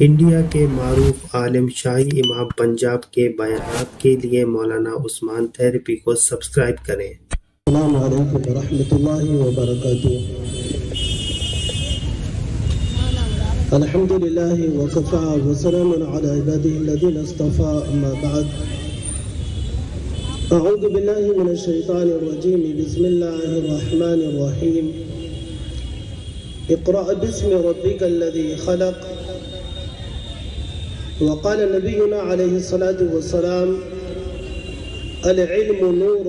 India کے معروف عالم شاہی امام پنجاب کے بیانات کے لیے مولانا عثمان تھیرپی کو سبسکرائب کریں۔ السلام علیکم ورحمۃ اللہ وبرکاتہ۔ الحمد للہ وکفا وسلام علی عبادہ الذین اصطفى، اما بعد، اعوذ باللہ من الشیطان الرجیم، بسم اللہ الرحمن الرحیم۔ اقرأ باسم ربک الذی خلق، وقال نبینا علیہ الصلاۃ والسلام: العلم نور،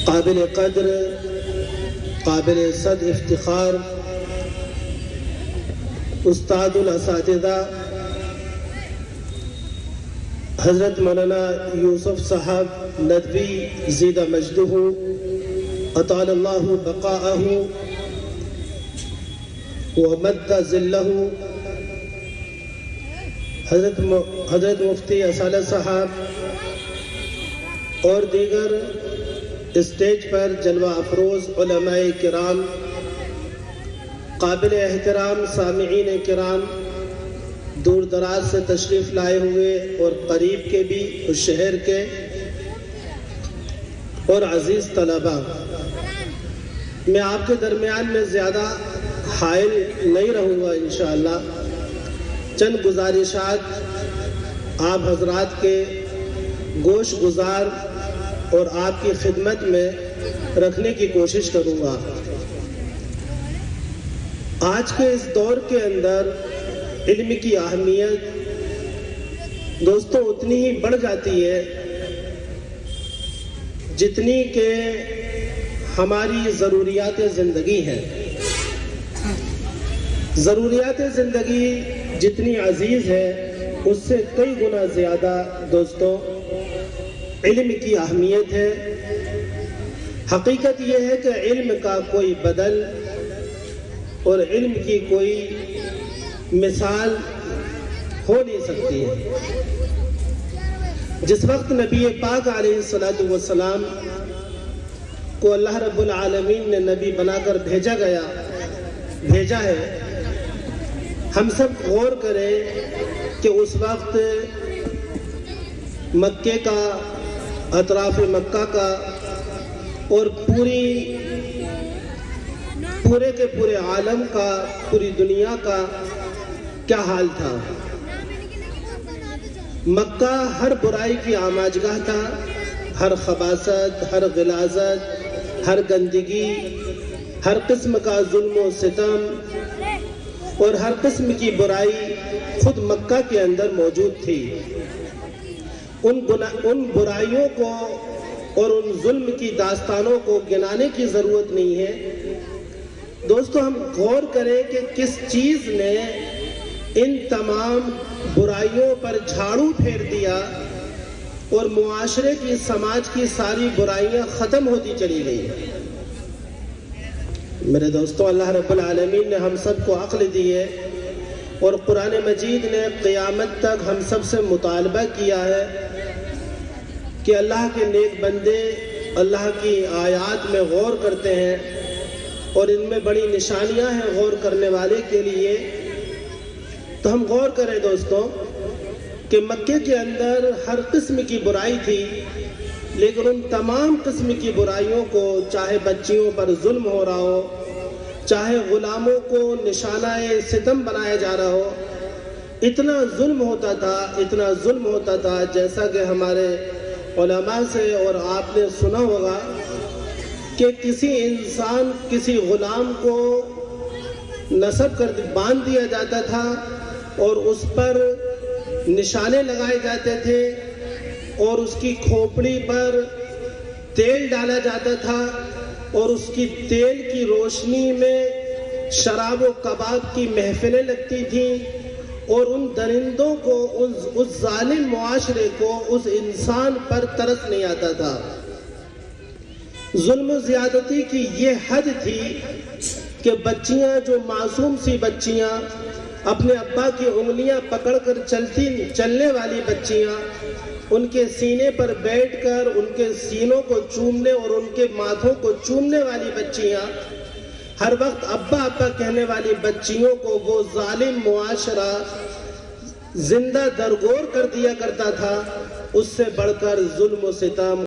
قابل قدر، قابل صد افتخار استاد الاساتذہ حضرت مولانا یوسف صاحب ندوی زید مجدہ اطال اللہ بقاءہ ومد ذلہ، حضرت مفتی اصالت صاحب اور دیگر اسٹیج پر جلوہ افروز علماء کرام، قابل احترام سامعین کرام، دور دراز سے تشریف لائے ہوئے اور قریب کے بھی، اس شہر کے، اور عزیز طلباء، میں آپ کے درمیان میں زیادہ حائل نہیں رہوں گا انشاءاللہ۔ چند گزارشات آپ حضرات کے گوش گزار اور آپ کی خدمت میں رکھنے کی کوشش کروں گا۔ آج کے اس دور کے اندر علم کی اہمیت دوستوں اتنی ہی بڑھ جاتی ہے جتنی کہ ہماری ضروریات زندگی ہیں۔ ضروریات زندگی جتنی عزیز ہے، اس سے کئی گنا زیادہ دوستوں علم کی اہمیت ہے۔ حقیقت یہ ہے کہ علم کا کوئی بدل اور علم کی کوئی مثال ہو نہیں سکتی ہے۔ جس وقت نبی پاک علیہ السلام کو اللہ رب العالمین نے نبی بنا کر بھیجا ہے، ہم سب غور کریں کہ اس وقت مکے کا، اطراف مکہ کا اور پورے کے پورے عالم کا، پوری دنیا کا کیا حال تھا۔ مکہ ہر برائی کی آماجگاہ تھا، ہر خباثت، ہر غلاظت، ہر گندگی، ہر قسم کا ظلم و ستم اور ہر قسم کی برائی خود مکہ کے اندر موجود تھی۔ ان برائیوں کو اور ان ظلم کی داستانوں کو گنانے کی ضرورت نہیں ہے۔ دوستو ہم غور کریں کہ کس چیز نے ان تمام برائیوں پر جھاڑو پھیر دیا اور معاشرے کی، سماج کی ساری برائیاں ختم ہوتی چلی گئی۔ میرے دوستو، اللہ رب العالمین نے ہم سب کو عقل دی ہے اور قرآن مجید نے قیامت تک ہم سب سے مطالبہ کیا ہے کہ اللہ کے نیک بندے اللہ کی آیات میں غور کرتے ہیں اور ان میں بڑی نشانیاں ہیں غور کرنے والے کے لیے۔ تو ہم غور کریں دوستوں کہ مکے کے اندر ہر قسم کی برائی تھی، لیکن ان تمام قسم کی برائیوں کو، چاہے بچیوں پر ظلم ہو رہا ہو، چاہے غلاموں کو نشانہ ستم بنایا جا رہا ہو، اتنا ظلم ہوتا تھا جیسا کہ ہمارے علماء سے اور آپ نے سنا ہوگا کہ کسی انسان، کسی غلام کو نصب کر باندھ دیا جاتا تھا اور اس پر نشانے لگائے جاتے تھے اور اس کی کھوپڑی پر تیل ڈالا جاتا تھا اور اس کی تیل کی روشنی میں شراب و کباب کی محفلیں لگتی تھیں اور ان درندوں کو، اس ظالم معاشرے کو، اس انسان پر ترس نہیں آتا تھا۔ ظلم و زیادتی کی یہ حد تھی کہ بچیاں، جو معصوم سی بچیاں، اپنے ابا کی انگلیاں پکڑ کر چلنے والی بچیاں، ان کے سینے پر بیٹھ کر ان کے سینوں کو چومنے اور ان کے ماتھوں کو چومنے والی بچیاں، ہر وقت ابا ابا کہنے والی بچیوں کو وہ ظالم معاشرہ زندہ درگور کر دیا کرتا تھا، اس سے بڑھ کر ظلم و ستم